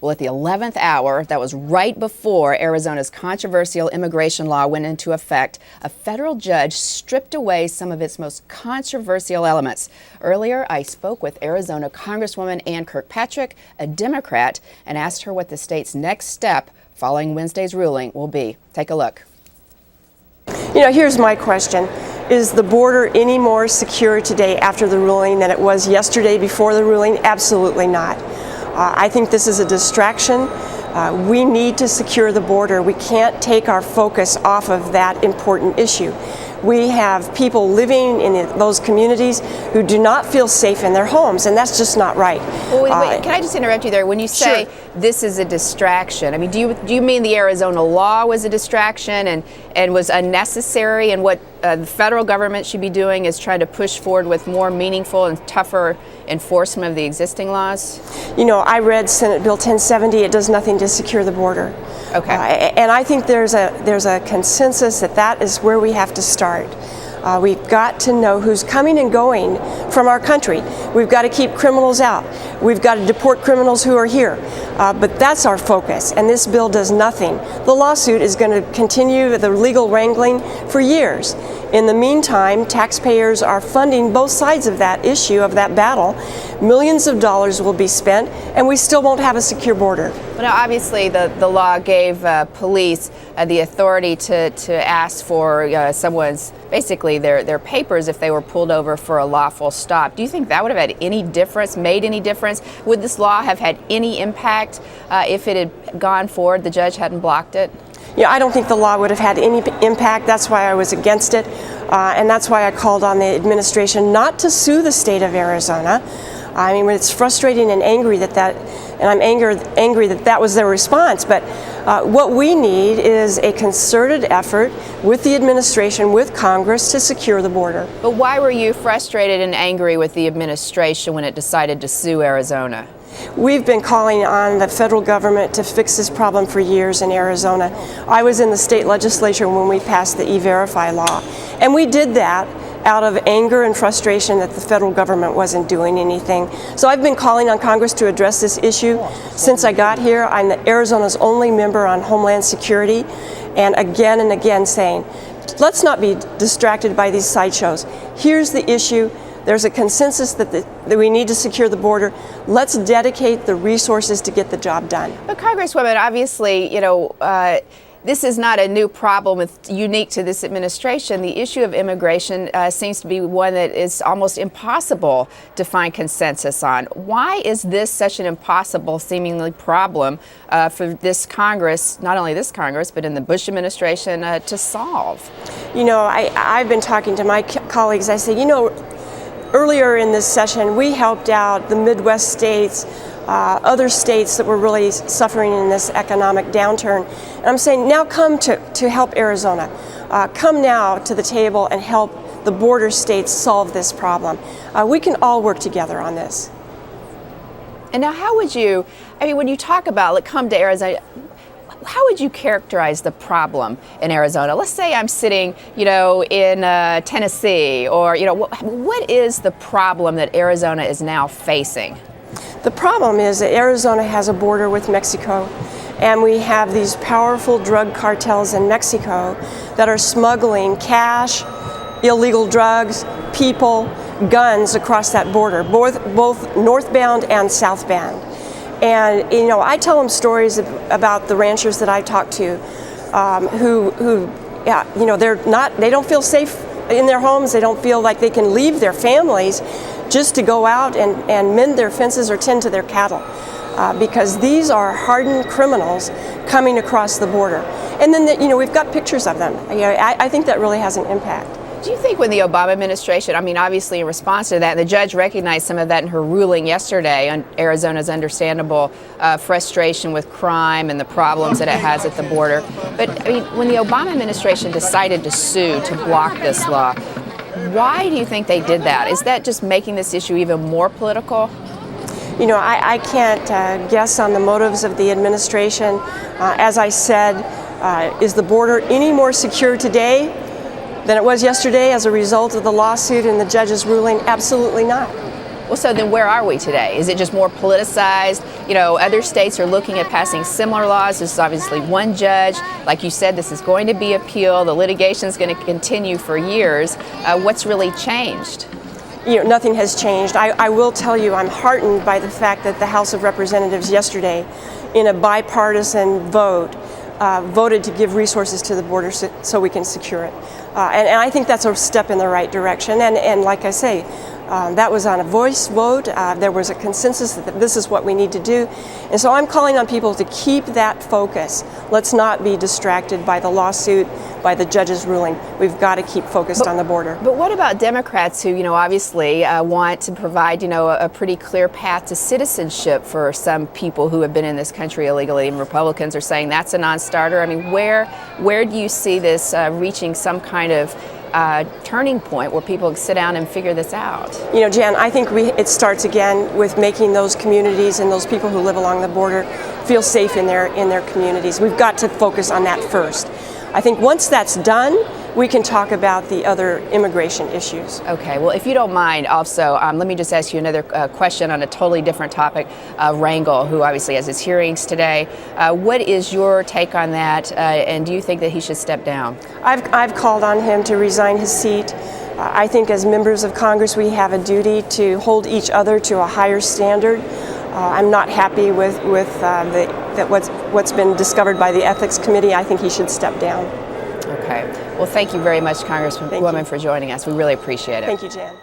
Well, at the 11th hour, that was right before Arizona's controversial immigration law went into effect, a federal judge stripped away some of its most controversial elements. Earlier, I spoke with Arizona Congresswoman Ann Kirkpatrick, a Democrat, and asked her what the state's next step following Wednesday's ruling will be. Take a look. Here's my question. Is the border any more secure today after the ruling than it was yesterday before the ruling? Absolutely not. I think this is a distraction. We need to secure the border. We can't take our focus off of that important issue. We have people living in those communities who do not feel safe in their homes, and that's just not right. Well, wait, can I just interrupt you there? When you say Sure. This is a distraction, I mean, do you mean the Arizona law was a distraction and was unnecessary, and what the federal government should be doing is trying to push forward with more meaningful and tougher enforcement of the existing laws? I read Senate Bill 1070. It does nothing to secure the border. Okay. And I think there's a consensus that is where we have to start. We've got to know who's coming and going from our country. We've got to keep criminals out. We've got to deport criminals who are here. But that's our focus, and this bill does nothing. The lawsuit is going to continue the legal wrangling for years. In the meantime, taxpayers are funding both sides of that issue, of that battle. Millions of dollars will be spent, and we still won't have a secure border. Well, now, obviously, the law gave police the authority to ask for someone's, basically their papers if they were pulled over for a lawful stop. Do you think that would have had any difference, made any difference? Would this law have had any impact if it had gone forward, the judge hadn't blocked it? I don't think the law would have had any impact. That's why I was against it, and that's why I called on the administration not to sue the state of Arizona. I mean, it's frustrating and angry and I'm angry that was their response. But what we need is a concerted effort with the administration, with Congress, to secure the border. But why were you frustrated and angry with the administration when it decided to sue Arizona? We've been calling on the federal government to fix this problem for years in Arizona. I was in the state legislature when we passed the E-Verify law, and we did that out of anger and frustration that the federal government wasn't doing anything. So I've been calling on Congress to address this issue since I got here. I'm Arizona's only member on Homeland Security, and again saying, let's not be distracted by these sideshows. Here's the issue. There's a consensus that we need to secure the border. Let's dedicate the resources to get the job done. But Congresswoman, obviously, this is not a new problem unique to this administration. The issue of immigration seems to be one that is almost impossible to find consensus on. Why is this such an impossible, seemingly problem for this Congress, not only this Congress, but in the Bush administration to solve? I've been talking to my colleagues. I say, earlier in this session, we helped out the Midwest states, other states that were really suffering in this economic downturn. And I'm saying, now come to help Arizona. Come now to the table and help the border states solve this problem. We can all work together on this. And now how would you, when you talk about, come to Arizona, how would you characterize the problem in Arizona? Let's say I'm sitting, in Tennessee, or, what is the problem that Arizona is now facing? The problem is that Arizona has a border with Mexico, and we have these powerful drug cartels in Mexico that are smuggling cash, illegal drugs, people, guns across that border, both northbound and southbound. And I tell them stories about the ranchers that I talk to, they don't feel safe in their homes. They don't feel like they can leave their families just to go out and mend their fences or tend to their cattle, because these are hardened criminals coming across the border. And then we've got pictures of them. I think that really has an impact. Do you think when the Obama administration, obviously in response to that, and the judge recognized some of that in her ruling yesterday on Arizona's understandable frustration with crime and the problems that it has at the border, but when the Obama administration decided to sue to block this law, why do you think they did that? Is that just making this issue even more political? I can't guess on the motives of the administration. As I said, is the border any more secure today than it was yesterday as a result of the lawsuit and the judge's ruling? Absolutely not. Well, so then where are we today? Is it just more politicized? You know, other states are looking at passing similar laws. This is obviously one judge. Like you said, this is going to be appealed. The litigation is going to continue for years. What's really changed? You know, nothing has changed. I will tell you, I'm heartened by the fact that the House of Representatives yesterday, in a bipartisan vote, voted to give resources to the border so we can secure it. And I think that's a step in the right direction. And like I say, that was on a voice vote. There was a consensus that this is what we need to do. And so I'm calling on people to keep that focus. Let's not be distracted by the lawsuit, by the judge's ruling. We've got to keep focused on the border. But what about Democrats who, obviously want to provide, a pretty clear path to citizenship for some people who have been in this country illegally, and Republicans are saying that's a non-starter? I mean, where do you see this reaching some kind of turning point where people sit down and figure this out? Jan, I think it starts again with making those communities and those people who live along the border feel safe in their communities. We've got to focus on that first. I think once that's done, we can talk about the other immigration issues. Okay, well, if you don't mind, also, let me just ask you another question on a totally different topic. Rangel, who obviously has his hearings today, what is your take on that, and do you think that he should step down? I've called on him to resign his seat. I think as members of Congress, we have a duty to hold each other to a higher standard. I'm not happy with what's been discovered by the Ethics Committee. I think he should step down. Okay. Well, thank you very much, Congresswoman, for joining us. We really appreciate it. Thank you, Jan.